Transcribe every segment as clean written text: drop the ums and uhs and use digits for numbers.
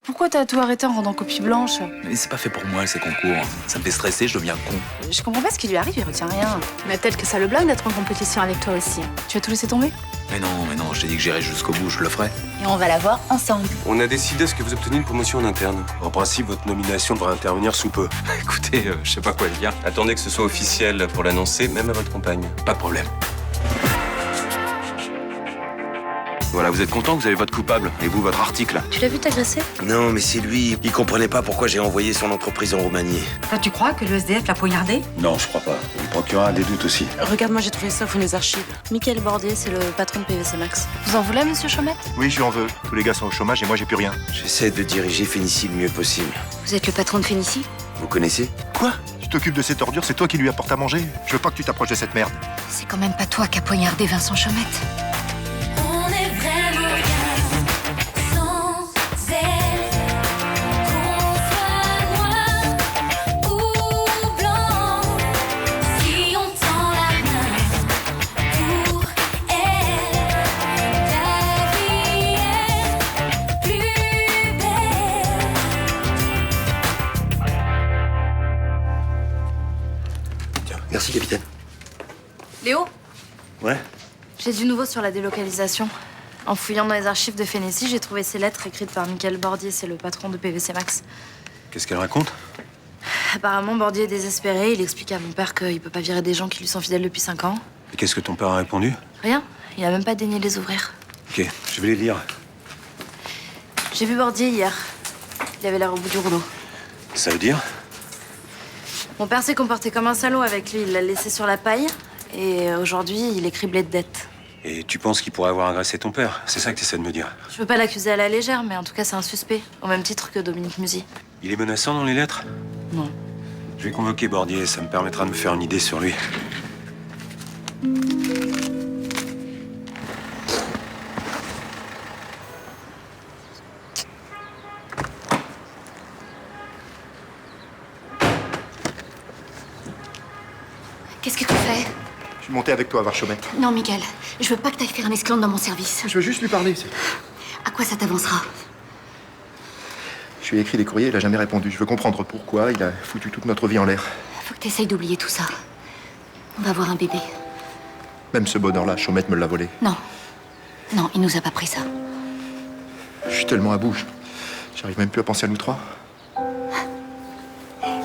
Pourquoi t'as tout arrêté en rendant copie blanche? Mais c'est pas fait pour moi, ces concours. Ça me fait stresser, je deviens con. Je comprends pas ce qui lui arrive, il retient rien. Mais peut-être que ça le bloque d'être en compétition avec toi aussi. Tu vas tout laisser tomber? Mais non, je t'ai dit que j'irais jusqu'au bout, je le ferai. Et on va la voir ensemble. On a décidé ce que vous obtenez une promotion en interne. En principe, votre nomination devrait intervenir sous peu. Écoutez, je sais pas quoi dire. Attendez que ce soit officiel pour l'annoncer, même à votre compagne. Pas de problème. Voilà, vous êtes content, vous avez votre coupable. Et vous, votre article. Tu l'as vu t'agresser? Non, mais c'est lui. Il comprenait pas pourquoi j'ai envoyé son entreprise en Roumanie. Toi, tu crois que le SDF l'a poignardé? Non, je crois pas. Le procureur a des doutes aussi. Regarde, moi j'ai trouvé ça au fond des archives. Mickaël Bordier, c'est le patron de PVC Max. Vous en voulez, monsieur Chaumette? Oui, je lui en veux. Tous les gars sont au chômage et moi, j'ai plus rien. J'essaie de diriger Phénicie le mieux possible. Vous êtes le patron de Phénicie? Vous connaissez? Quoi? Tu t'occupes de cette ordure, c'est toi qui lui apportes à manger. Je veux pas que tu t'approches de cette merde. C'est quand même pas toi qui as poignardé Vincent Chaumette. On est vraiment bien sans elle. Qu'on soit noir ou blanc, si on tend la main pour elle, la vie est plus belle. Merci, capitaine. Léo? Ouais? J'ai du nouveau sur la délocalisation. En fouillant dans les archives de Phénicie, j'ai trouvé ces lettres écrites par Mickaël Bordier, c'est le patron de PVC Max. Qu'est-ce qu'elle raconte? Apparemment, Bordier est désespéré. Il explique à mon père qu'il peut pas virer des gens qui lui sont fidèles depuis 5 ans. Et qu'est-ce que ton père a répondu? Rien. Il a même pas daigné les ouvrir. Ok, je vais les lire. J'ai vu Bordier hier. Il avait l'air au bout du rouleau. Ça veut dire? Mon père s'est comporté comme un salaud avec lui. Il l'a laissé sur la paille. Et aujourd'hui, il est criblé de dettes. Et tu penses qu'il pourrait avoir agressé ton père? C'est ça que tu essaies de me dire? Je veux pas l'accuser à la légère, mais en tout cas, c'est un suspect. Au même titre que Dominique Musi. Il est menaçant dans les lettres? Non. Je vais convoquer Bordier, ça me permettra de me faire une idée sur lui. Qu'est-ce que tu fais? Je suis monté avec toi à Varchomette. Non, Mickaël, je veux pas que t'ailles faire un esclandre dans mon service. Je veux juste lui parler. À quoi ça t'avancera? Je lui ai écrit des courriers, il a jamais répondu. Je veux comprendre pourquoi il a foutu toute notre vie en l'air. Faut que t'essayes d'oublier tout ça. On va avoir un bébé. Même ce bonheur-là, Chaumette me l'a volé. Non. Non, il nous a pas pris ça. Je suis tellement à bout. J'arrive même plus à penser à nous trois.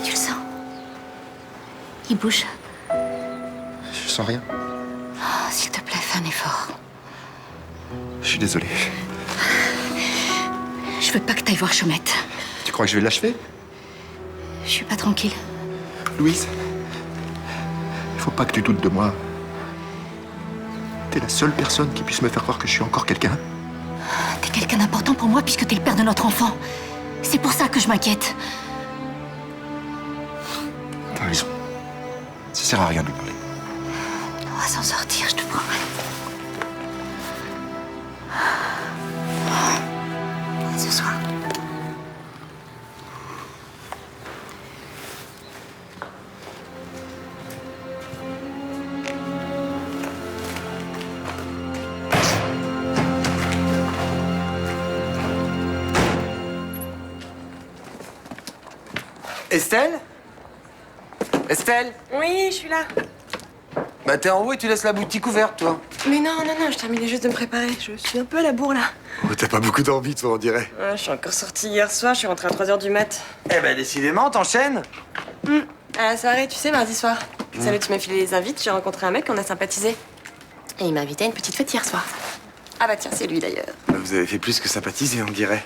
Tu le sens? Il bouge. Je sens rien. Oh, s'il te plaît, fais un effort. Je suis désolé. Je veux pas que t'ailles voir Chaumette. Tu crois que je vais l'achever? Je suis pas tranquille. Louise, il faut pas que tu doutes de moi. T'es la seule personne qui puisse me faire croire que je suis encore quelqu'un. T'es quelqu'un d'important pour moi puisque t'es le père de notre enfant. C'est pour ça que je m'inquiète. T'as raison. Ça sert à rien de lui parler. On va s'en sortir, je te promets. Ce soir. Estelle? Estelle? Oui, je suis là. Bah t'es en haut et tu laisses la boutique ouverte, toi. Mais non, je terminais juste de me préparer. Je suis un peu à la bourre, là. Oh, t'as pas beaucoup d'envie, toi, on dirait. Ouais, je suis encore sortie hier soir, je suis rentrée à 3h du mat. Eh ben, décidément, t'enchaînes. À la soirée, tu sais, mardi soir. Salut, tu m'as filé les invites, j'ai rencontré un mec, on a sympathisé. Et il m'a invité à une petite fête hier soir. Ah bah tiens, c'est lui, d'ailleurs. Bah, vous avez fait plus que sympathiser, on dirait.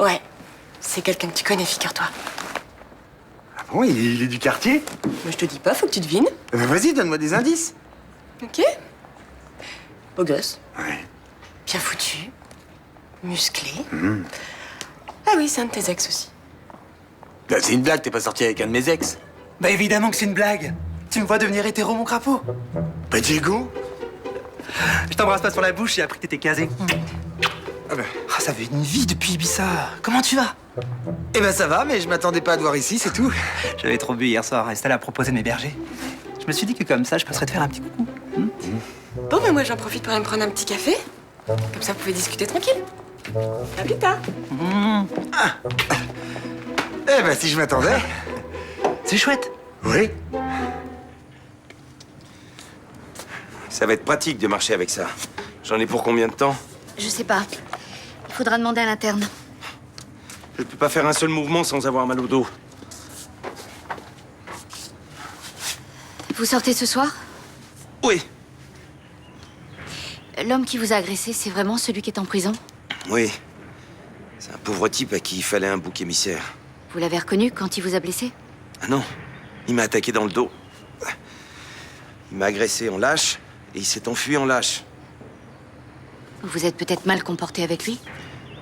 Ouais, c'est quelqu'un que tu connais, figure-toi. Ah bon, il est du quartier? Moi, je te dis pas, faut que tu devines. Eh ben, vas-y, donne-moi des indices. Ok. Beau gosse, Ouais. bien foutu, musclé. Ah oui, c'est un de tes ex aussi. Bah, c'est une blague, t'es pas sorti avec un de mes ex. Bah évidemment que c'est une blague. Tu me vois devenir hétéro, mon crapaud. Bah Diego. Je t'embrasse pas sur la bouche, j'ai appris que t'étais casé. Ah bah. Ah, ça fait une vie depuis Ibiza. Comment tu vas? Eh ben ça va, mais je m'attendais pas à te voir ici, c'est tout. J'avais trop bu hier soir, Estelle a proposé de m'héberger. Je me suis dit que comme ça, je passerais te faire un petit coucou. Bon, mais moi, j'en profite pour aller me prendre un petit café. Comme ça, vous pouvez discuter tranquille. À plus tard. Eh ben, si je m'attendais. C'est chouette. Oui. Ça va être pratique de marcher avec ça. J'en ai pour combien de temps? Je sais pas. Il faudra demander à l'interne. Je peux pas faire un seul mouvement sans avoir mal au dos. Vous sortez ce soir? Oui, L'homme qui vous a agressé, c'est vraiment celui qui est en prison? oui. C'est un pauvre type à qui il fallait un bouc émissaire. Vous l'avez reconnu quand il vous a blessé? Ah non, il m'a attaqué dans le dos. Il m'a agressé en lâche et il s'est enfui en lâche. Vous êtes peut-être mal comporté avec lui?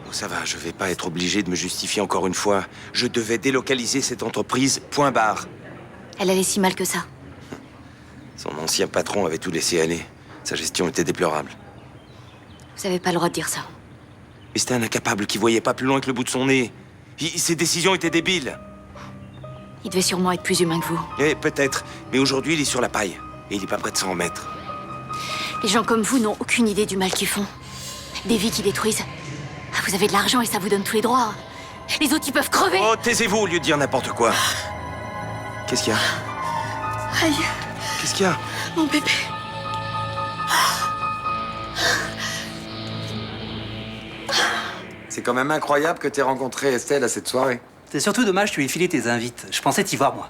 Oh, ça va, je vais pas être obligé de me justifier encore une fois. Je devais délocaliser cette entreprise, point barre. Elle allait si mal que ça. Son ancien patron avait tout laissé aller. Sa gestion était déplorable. Vous avez pas le droit de dire ça. Et c'était un incapable qui voyait pas plus loin que le bout de son nez. Ses décisions étaient débiles. Il devait sûrement être plus humain que vous. Eh, peut-être. Mais aujourd'hui, il est sur la paille. Et il est pas prêt de s'en remettre. Les gens comme vous n'ont aucune idée du mal qu'ils font. Des vies qui détruisent. Ah, vous avez de l'argent et ça vous donne tous les droits. Les autres, ils peuvent crever. Oh, taisez-vous au lieu de dire n'importe quoi. Qu'est-ce qu'il y a? Aïe, Qu'est-ce qu'il y a? mon bébé. C'est quand même incroyable que t'aies rencontré Estelle à cette soirée. C'est surtout dommage, tu lui ai filé tes invites. Je pensais t'y voir, moi.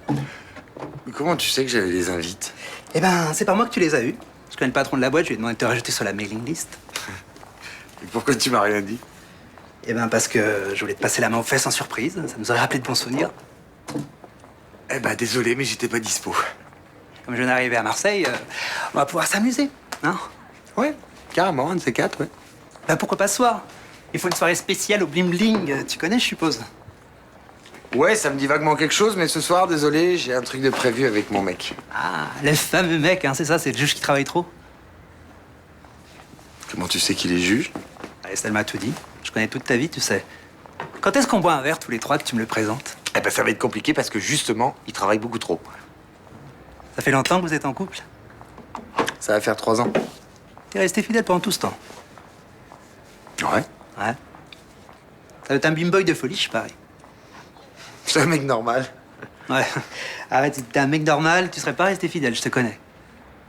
Mais comment tu sais que j'avais des invites? Eh ben, c'est pas moi que tu les as eus. Je connais le patron de la boîte, je lui ai demandé de te rajouter sur la mailing list. Et pourquoi tu m'as rien dit? Eh ben, parce que je voulais te passer la main aux fesses en surprise. Ça nous aurait rappelé de bons souvenirs. Eh ben, désolé, mais j'étais pas dispo. Comme je viens d'arriver à Marseille, on va pouvoir s'amuser, hein? Ouais, carrément, un de ces quatre, ouais. Bah pourquoi pas ce soir? Il faut une soirée spéciale au Bling Bling. Tu connais, je suppose? Ouais, ça me dit vaguement quelque chose, mais ce soir, désolé, j'ai un truc de prévu avec mon mec. Ah, le fameux mec, hein, c'est ça, c'est le juge qui travaille trop. Comment tu sais qu'il est juge? Ah, Estelle m'a tout dit. Je connais toute ta vie, tu sais. Quand est-ce qu'on boit un verre tous les trois que tu me le présentes? Eh ben, ça va être compliqué parce que justement, il travaille beaucoup trop. Ça fait longtemps que vous êtes en couple? Ça va faire 3 ans. T'es resté fidèle pendant tout ce temps? Ouais. Ouais. Ça doit être un bimboy de folie, je parie. C'est un mec normal. Ouais. Arrête, si t'étais un mec normal, tu serais pas resté fidèle, je te connais.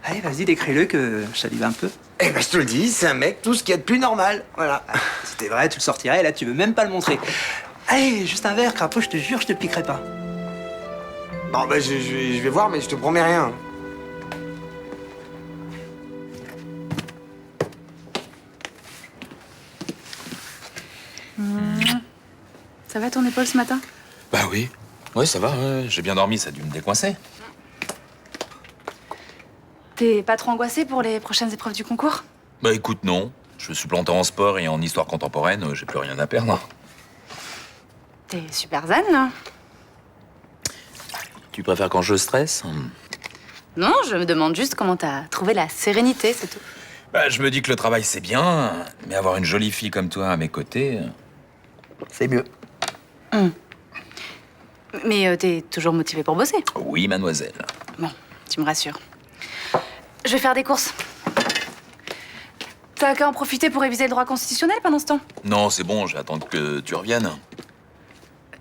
Allez, vas-y, décris-le que je salive un peu. Eh ben, je te le dis, c'est un mec, tout ce qu'il y a de plus normal. Voilà. Si c'était vrai, tu le sortirais, et là, tu veux même pas le montrer. Allez, juste un verre, crapaud, je te jure, je te piquerai pas. Bon, ben, je vais voir, mais je te promets rien. Ça va ton épaule ce matin? Bah oui. Ouais, ça va, j'ai bien dormi, ça a dû me décoincer. T'es pas trop angoissé pour les prochaines épreuves du concours? Bah écoute, non. Je me suis planté en sport et en histoire contemporaine, j'ai plus rien à perdre. T'es super zen, là. Tu préfères quand je stresse? Non, je me demande juste comment t'as trouvé la sérénité, c'est tout. Bah je me dis que le travail c'est bien, mais avoir une jolie fille comme toi à mes côtés, c'est mieux. Mais t'es toujours motivé pour bosser? Oui, mademoiselle. Bon, tu me rassures. Je vais faire des courses. T'as qu'à en profiter pour réviser le droit constitutionnel pendant ce temps? Non, c'est bon, j'attends que tu reviennes.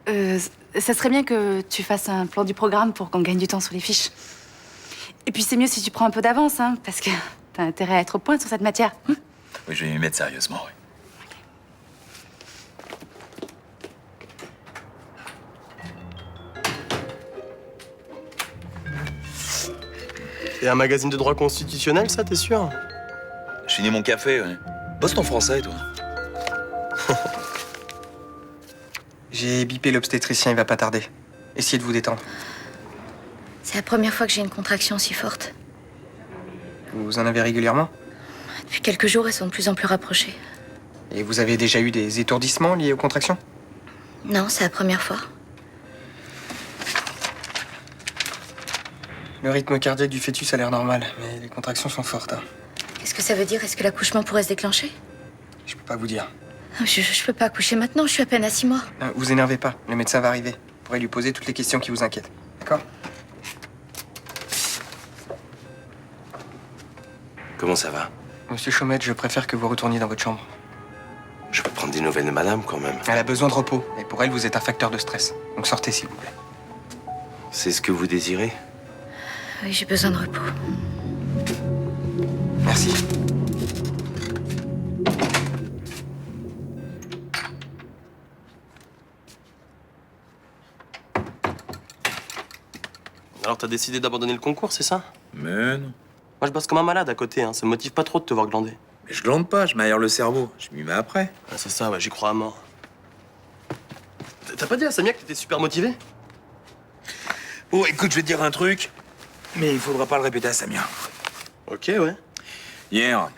Ça serait bien que tu fasses un plan du programme pour qu'on gagne du temps sur les fiches. Et puis c'est mieux si tu prends un peu d'avance, hein, parce que t'as intérêt à être au point sur cette matière. Oui, je vais m'y mettre sérieusement, oui. C'est un magazine de droit constitutionnel, ça, t'es sûr? Je finis mon café, ouais. Bosse ton français, toi. J'ai bipé l'obstétricien, il va pas tarder. Essayez de vous détendre. C'est la première fois que j'ai une contraction aussi forte. Vous en avez régulièrement? Depuis quelques jours, elles sont de plus en plus rapprochées. Et vous avez déjà eu des étourdissements liés aux contractions? Non, c'est la première fois. Le rythme cardiaque du fœtus a l'air normal, mais les contractions sont fortes. Hein. Qu'est-ce que ça veut dire? Est-ce que l'accouchement pourrait se déclencher? Je peux pas vous dire. Je peux pas accoucher maintenant, je suis à peine à 6 mois. Vous énervez pas, le médecin va arriver. Vous pourrez lui poser toutes les questions qui vous inquiètent. D'accord? Comment ça va? Monsieur Chaumette, je préfère que vous retourniez dans votre chambre. Je des nouvelles de madame, quand même. Elle a besoin de repos. Et pour elle, vous êtes un facteur de stress. Donc sortez, s'il vous plaît. C'est ce que vous désirez? Oui, j'ai besoin de repos. Merci. Alors t'as décidé d'abandonner le concours, c'est ça? Mais non. Moi je bosse comme un malade à côté, hein. Ça me motive pas trop de te voir glander. Mais je glande pas, je m'aère le cerveau. Je m'y mets après. Ah, c'est ça, ouais, j'y crois à mort. T'as pas dit à Samia que t'étais super motivé? Bon, écoute, je vais te dire un truc, mais il faudra pas le répéter à Samia. Ok, ouais. Hier,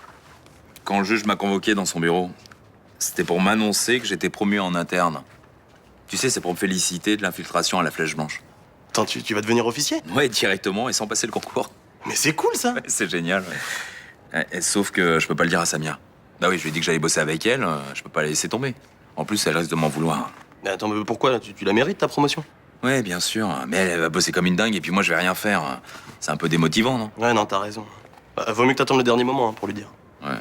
quand le juge m'a convoqué dans son bureau, c'était pour m'annoncer que j'étais promu en interne. Tu sais, c'est pour me féliciter de l'infiltration à la Flèche Blanche. Attends, tu vas devenir officier? Ouais, directement et sans passer le concours. Mais c'est cool, ça! Ouais, c'est génial, ouais. Sauf que je peux pas le dire à Samia. Bah oui, je lui ai dit que j'allais bosser avec elle, je peux pas la laisser tomber. En plus, elle risque de m'en vouloir. Mais attends, mais pourquoi? Tu la mérites, ta promotion? Ouais, bien sûr, mais elle va bosser comme une dingue et puis moi, je vais rien faire. C'est un peu démotivant, non? Ouais, non, t'as raison. Bah, vaut mieux que t'attendes le dernier moment, hein, pour lui dire. Ouais.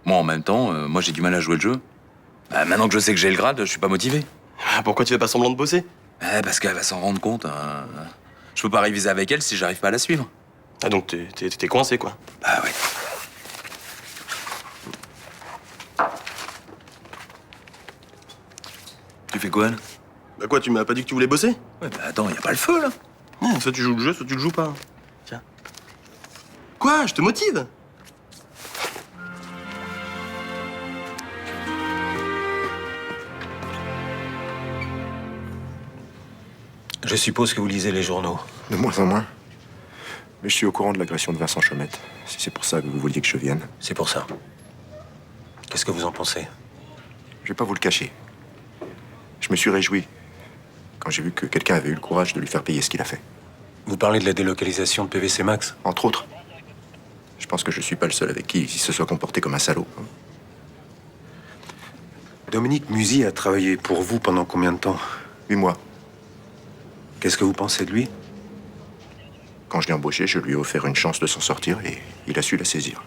Moi, en même temps, moi, j'ai du mal à jouer le jeu. Bah, maintenant que je sais que j'ai le grade, je suis pas motivé. Pourquoi tu fais pas semblant de bosser? Parce qu'elle va s'en rendre compte. Je peux pas réviser avec elle si j'arrive pas à la suivre. Ah, donc t'es coincé, quoi. Bah ouais. Tu fais quoi, là? Bah quoi, tu m'as pas dit que tu voulais bosser? Ouais, bah attends, y a pas le feu, là. Ouais, soit tu joues le jeu, soit tu le joues pas. Tiens. Quoi? Je te motive? Je suppose que vous lisez les journaux. De moins en moins. Mais je suis au courant de l'agression de Vincent Chaumette. Si c'est pour ça que vous vouliez que je vienne. C'est pour ça. Qu'est-ce que vous en pensez? Je vais pas vous le cacher. Je me suis réjoui quand j'ai vu que quelqu'un avait eu le courage de lui faire payer ce qu'il a fait. Vous parlez de la délocalisation de PVC Max? Entre autres. Je pense que je suis pas le seul avec qui il se soit comporté comme un salaud. Dominique Musy a travaillé pour vous pendant combien de temps? 8 mois. Qu'est-ce que vous pensez de lui? Quand je l'ai embauché, je lui ai offert une chance de s'en sortir et il a su la saisir.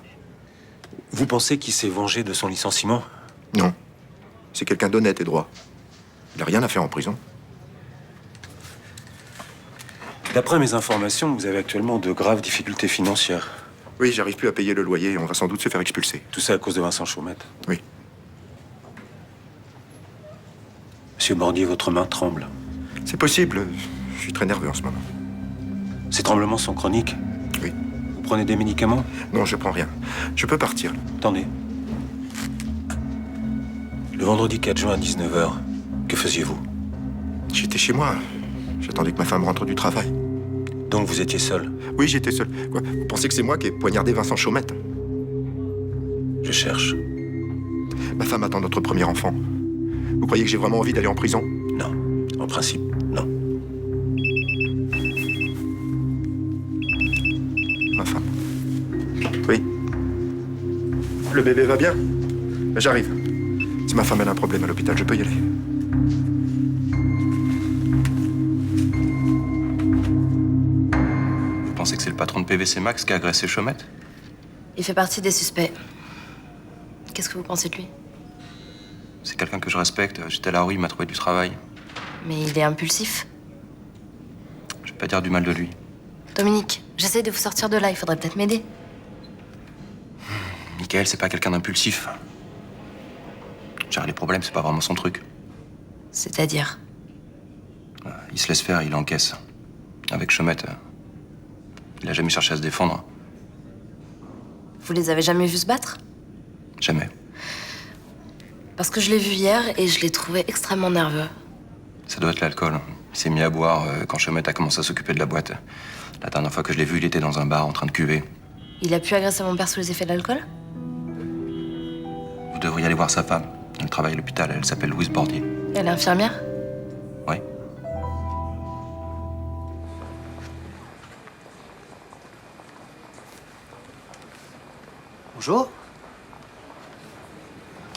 Vous pensez qu'il s'est vengé de son licenciement? Non. C'est quelqu'un d'honnête et droit. Il n'a rien à faire en prison. D'après mes informations, vous avez actuellement de graves difficultés financières. Oui, j'arrive plus à payer le loyer et on va sans doute se faire expulser. Tout ça à cause de Vincent Chaumette? Oui. Monsieur Bordier, votre main tremble. C'est possible. Je suis très nerveux en ce moment. Ces tremblements sont chroniques? Oui. Vous prenez des médicaments? Non, je prends rien. Je peux partir. Attendez. Le vendredi 4 juin à 19h, que faisiez-vous? J'étais chez moi. J'attendais que ma femme rentre du travail. Donc vous étiez seul? Oui, j'étais seul. Quoi? Vous pensez que c'est moi qui ai poignardé Vincent Chaumette? Je cherche. Ma femme attend notre premier enfant. Vous croyez que j'ai vraiment envie d'aller en prison? Non. En principe, non. Ma femme. Oui. Le bébé va bien? J'arrive. Si ma femme a un problème à l'hôpital, je peux y aller. Vous pensez que c'est le patron de PVC Max qui a agressé Chaumette? Il fait partie des suspects. Qu'est-ce que vous pensez de lui? C'est quelqu'un que je respecte. J'étais à la rue, il m'a trouvé du travail. Mais il est impulsif. Je vais pas dire du mal de lui. Dominique, j'essaie de vous sortir de là, il faudrait peut-être m'aider. Michael, c'est pas quelqu'un d'impulsif. Gérer les problèmes, c'est pas vraiment son truc. C'est-à-dire? Il se laisse faire, il encaisse. Avec Chaumette, il a jamais cherché à se défendre. Vous les avez jamais vus se battre? Jamais. Parce que je l'ai vu hier et je l'ai trouvé extrêmement nerveux. Ça doit être l'alcool. Il s'est mis à boire quand Chaumette a commencé à s'occuper de la boîte. La dernière fois que je l'ai vu, il était dans un bar en train de cuver. Il a pu agresser mon père sous les effets de l'alcool? Vous devriez aller voir sa femme. Elle travaille à l'hôpital, elle s'appelle Louise Bordier. Elle est infirmière? Oui. Bonjour.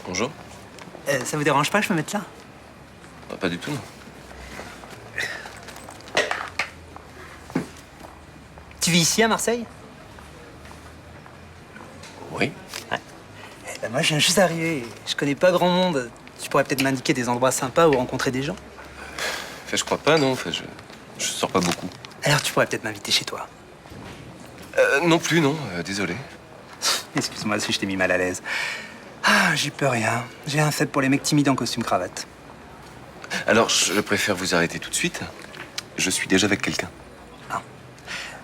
Bonjour. Ça vous dérange pas, je peux me mettre là? Pas du tout. Tu vis ici, à Marseille? Oui. Ouais. Moi, je viens juste d'arriver. Je connais pas grand monde. Tu pourrais peut-être m'indiquer des endroits sympas où rencontrer des gens. Enfin, je crois pas, non. Enfin, je sors pas beaucoup. Alors tu pourrais peut-être m'inviter chez toi. Non plus, non. Désolé. Excuse-moi si je t'ai mis mal à l'aise. Ah, j'y peux rien. J'ai un faible pour les mecs timides en costume cravate. Alors, je préfère vous arrêter tout de suite. Je suis déjà avec quelqu'un.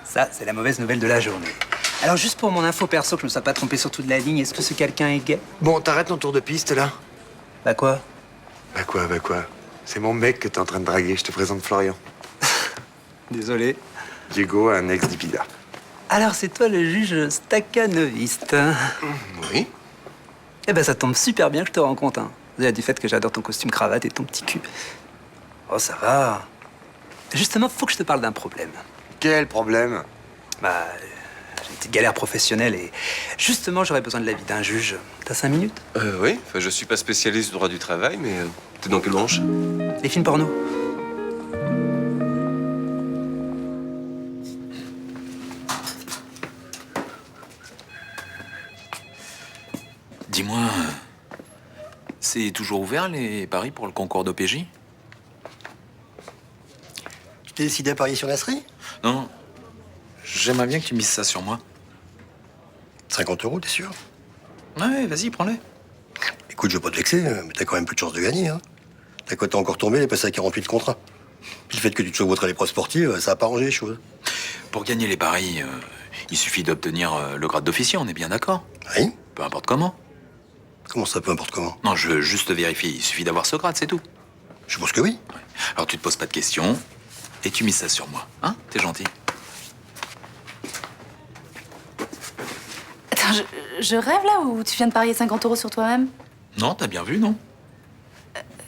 Ça, c'est la mauvaise nouvelle de la journée. Alors, juste pour mon info perso, que je me sois pas trompé sur toute la ligne, est-ce que ce quelqu'un est gay? Bon, t'arrêtes ton tour de piste, là? Bah quoi? Bah quoi? C'est mon mec que t'es en train de draguer. Je te présente Florian. Désolé. Diego, un ex d'Ibida. Alors, c'est toi le juge staccanoviste. Oui. Eh ben, ça tombe super bien que je te rencontre. Hein. Au-delà du fait que j'adore ton costume cravate et ton petit cul. Oh, ça va. Justement, faut que je te parle d'un problème. Quel problème? Bah, j'ai une petite galère professionnelle et justement, j'aurais besoin de l'avis d'un juge. T'as 5 minutes? Oui. Enfin, je suis pas spécialiste du droit du travail, mais t'es dans quelle branche? Les films porno. Dis-moi, c'est toujours ouvert les paris pour le concours d'OPJ? Tu t'es décidé à parier sur la série? Non, j'aimerais bien que tu mises ça sur moi. 50 €, t'es sûr? Ouais, vas-y, prends-les. Écoute, je veux pas te vexer, mais t'as quand même plus de chance de gagner, hein. Ta cote est encore tombée, elle est passée à 48 le contrat. Puis le fait que tu te chevautres à l'épreuve sportive, ça a pas arrangé les choses. Pour gagner les paris, il suffit d'obtenir le grade d'officier, on est bien d'accord? Oui. Peu importe comment. Comment ça, peu importe comment? Non, je veux juste vérifier, il suffit d'avoir ce grade, c'est tout. Je pense que oui. Ouais. Alors tu te poses pas de questions, et tu mises ça sur moi, hein? T'es gentil. Attends, je rêve là ou tu viens de parier 50 € sur toi-même? Non, t'as bien vu, non?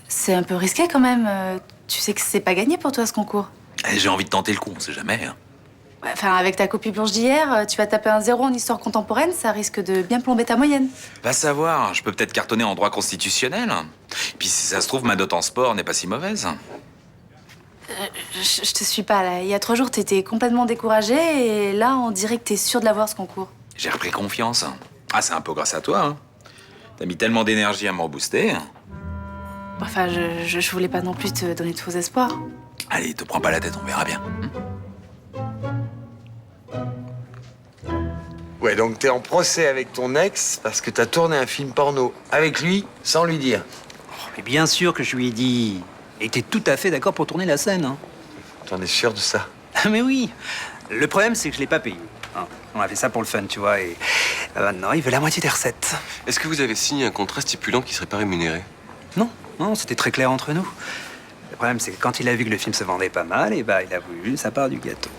C'est un peu risqué quand même. Tu sais que c'est pas gagné pour toi ce concours. J'ai envie de tenter le coup, on sait jamais. Hein. Ouais, enfin, avec ta copie blanche d'hier, tu vas taper un 0 en histoire contemporaine, ça risque de bien plomber ta moyenne. Va savoir, je peux peut-être cartonner en droit constitutionnel. Puis si ça se trouve, ma dot en sport n'est pas si mauvaise. Je te suis pas là. Il y a 3 jours, t'étais complètement découragé et là, on dirait que t'es sûr de l'avoir ce concours. J'ai repris confiance. Ah, c'est un peu grâce à toi. Hein. T'as mis tellement d'énergie à me rebooster. Enfin, je voulais pas non plus te donner de faux espoirs. Allez, te prends pas la tête, on verra bien. Ouais, donc t'es en procès avec ton ex parce que t'as tourné un film porno avec lui sans lui dire. Oh, mais bien sûr que je lui ai dit. Et t'es tout à fait d'accord pour tourner la scène. Hein. T'en es sûr de ça? Ah, mais oui. Le problème, c'est que je l'ai pas payé. Hein. On a fait ça pour le fun, tu vois, et maintenant, il veut la moitié des recettes. Est-ce que vous avez signé un contrat stipulant qu'il serait pas rémunéré? Non, c'était très clair entre nous. Le problème, c'est que quand il a vu que le film se vendait pas mal, et bah, il a voulu sa part du gâteau.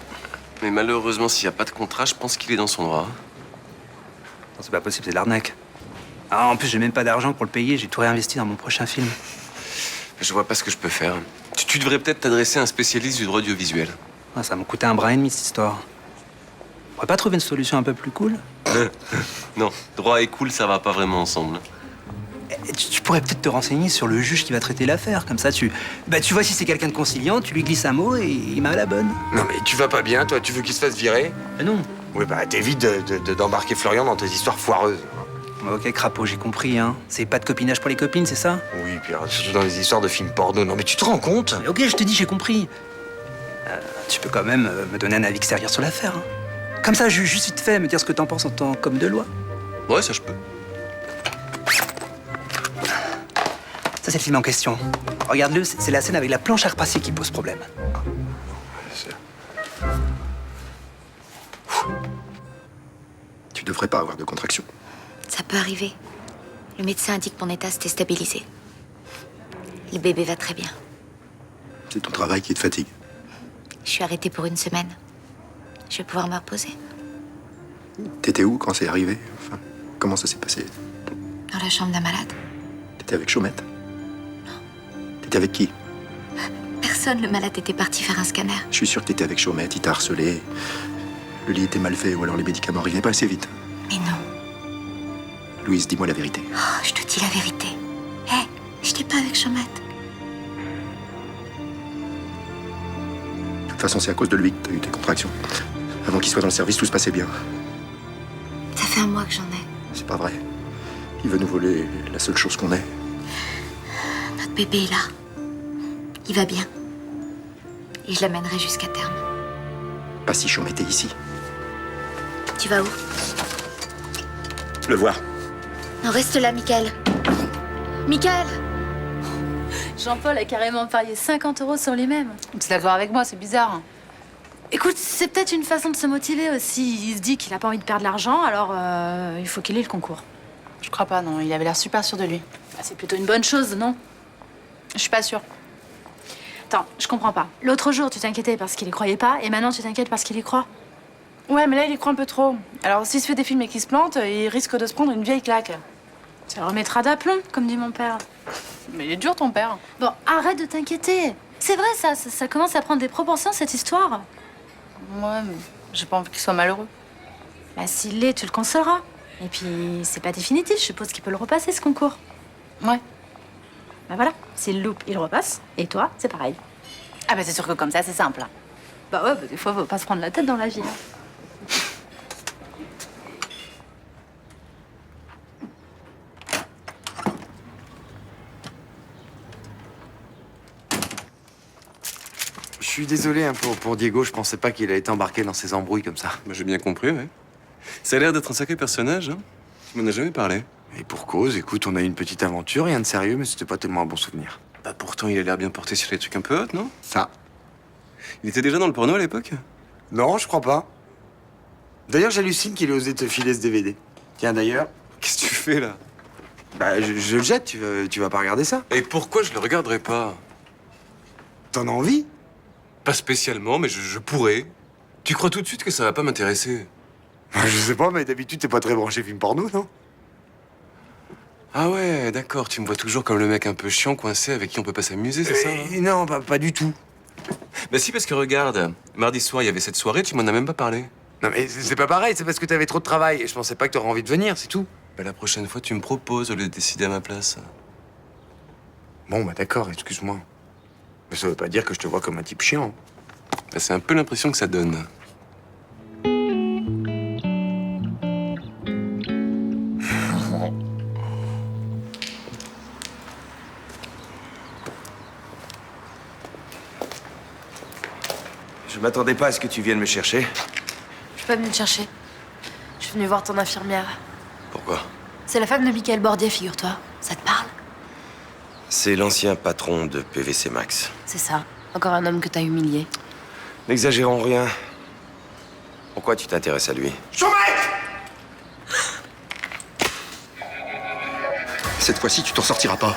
Mais malheureusement, s'il n'y a pas de contrat, je pense qu'il est dans son droit. Non, c'est pas possible, c'est de l'arnaque. Ah, en plus, j'ai même pas d'argent pour le payer, j'ai tout réinvesti dans mon prochain film. Je vois pas ce que je peux faire. Tu devrais peut-être t'adresser à un spécialiste du droit audiovisuel. Ah, ça m'a coûté un bras et demi, cette histoire. On pourrait pas trouver une solution un peu plus cool? Non, droit et cool, ça va pas vraiment ensemble. Tu pourrais peut-être te renseigner sur le juge qui va traiter l'affaire. Comme ça, tu vois si c'est quelqu'un de conciliant, tu lui glisses un mot et il m'a la bonne. Non mais tu vas pas bien, toi, tu veux qu'il se fasse virer? Non. Oui, bah t'évites d'embarquer Florian dans tes histoires foireuses. Ok, crapaud, j'ai compris, hein. C'est pas de copinage pour les copines, c'est ça? Oui, puis surtout dans les histoires de films porno. Non mais tu te rends compte? Mais ok, je te dis, j'ai compris. Tu peux quand même me donner un avis extérieur sur l'affaire. Hein. Comme ça, juste vite fait, me dire ce que t'en penses en tant qu'homme de loi. Ouais, ça je peux. Ça, c'est le film en question. Regarde-le, c'est la scène avec la planche à repasser qui pose problème. Tu devrais pas avoir de contraction. Ça peut arriver. Le médecin indique que mon état s'était stabilisé. Le bébé va très bien. C'est ton travail qui te fatigue. Je suis arrêtée pour 1 semaine. Je vais pouvoir me reposer. T'étais où quand c'est arrivé? Enfin, comment ça s'est passé? Dans la chambre d'un malade. T'étais avec Chaumette? Non. T'étais avec qui? Personne, le malade était parti faire un scanner. Je suis sûr que t'étais avec Chaumette, il t'a harcelé. Le lit était mal fait ou alors les médicaments arrivaient pas assez vite. Mais non. Louise, dis-moi la vérité. Oh, je te dis la vérité. Hé, j'étais pas avec Chaumette. De toute façon, c'est à cause de lui que t'as eu tes contractions. Avant qu'il soit dans le service, tout se passait bien. Ça fait 1 mois que j'en ai. C'est pas vrai. Il veut nous voler la seule chose qu'on ait. Pépé est là. Il va bien. Et je l'amènerai jusqu'à terme. Pas si Chaume était ici. Tu vas où? Le voir. Non, reste là, Michael. Michael! Jean-Paul a carrément parié 50 € sur lui-même. T'es d'accord avec moi, c'est bizarre. Écoute, c'est peut-être une façon de se motiver aussi. Il se dit qu'il a pas envie de perdre l'argent, alors il faut qu'il ait le concours. Je crois pas, non. Il avait l'air super sûr de lui. Ah, c'est plutôt une bonne chose, non? Je suis pas sûre. Attends, je comprends pas. L'autre jour, tu t'inquiétais parce qu'il y croyait pas, et maintenant tu t'inquiètes parce qu'il y croit. Ouais, mais là, il y croit un peu trop. Alors, s'il se fait des films et qu'il se plante, il risque de se prendre une vieille claque. Ça le remettra d'aplomb, comme dit mon père. Mais il est dur, ton père. Bon, arrête de t'inquiéter. C'est vrai, ça commence à prendre des proportions, cette histoire. Ouais, mais j'ai pas envie qu'il soit malheureux. Bah, s'il l'est, tu le consoleras. Et puis, c'est pas définitif, je suppose qu'il peut le repasser, ce concours. Ouais. Bah voilà, s'il loupe, il repasse. Et toi, c'est pareil. Ah bah c'est sûr que comme ça, c'est simple. Bah ouais, bah, des fois, faut pas se prendre la tête dans la vie. Je suis désolé hein, pour Diego, je pensais pas qu'il allait été embarqué dans ces embrouilles comme ça. Bah, j'ai bien compris, ouais. Ça a l'air d'être un sacré personnage, hein. Tu m'en as jamais parlé. Et pour cause, écoute, on a eu une petite aventure, rien de sérieux, mais c'était pas tellement un bon souvenir. Bah pourtant, il a l'air bien porté sur les trucs un peu hot, non? Ça. Il était déjà dans le porno à l'époque? Non, je crois pas. D'ailleurs, j'hallucine qu'il ait osé te filer ce DVD. Tiens, d'ailleurs... Qu'est-ce que tu fais, là? Bah, je le jette, tu vas pas regarder ça? Et pourquoi je le regarderais pas? T'en as envie? Pas spécialement, mais je pourrais. Tu crois tout de suite que ça va pas m'intéresser? Je sais pas, mais d'habitude, t'es pas très branché film porno, non? Ah ouais, d'accord, tu me vois toujours comme le mec un peu chiant, coincé, avec qui on peut pas s'amuser, c'est ça? Non, pas du tout. Bah si, parce que regarde, mardi soir, il y avait cette soirée, tu m'en as même pas parlé. Non, mais c'est pas pareil, c'est parce que t'avais trop de travail et je pensais pas que t'aurais envie de venir, c'est tout. Bah la prochaine fois, tu me proposes au lieu de décider à ma place. Bon, bah d'accord, excuse-moi. Mais ça veut pas dire que je te vois comme un type chiant. Bah, c'est un peu l'impression que ça donne. Je m'attendais pas à ce que tu viennes me chercher. Je suis pas venue te chercher. Je suis venue voir ton infirmière. Pourquoi? C'est la femme de Michael Bordier, figure-toi. Ça te parle? C'est l'ancien patron de PVC Max. C'est ça. Encore un homme que t'as humilié. N'exagérons rien. Pourquoi tu t'intéresses à lui? Cette fois-ci, tu t'en sortiras pas.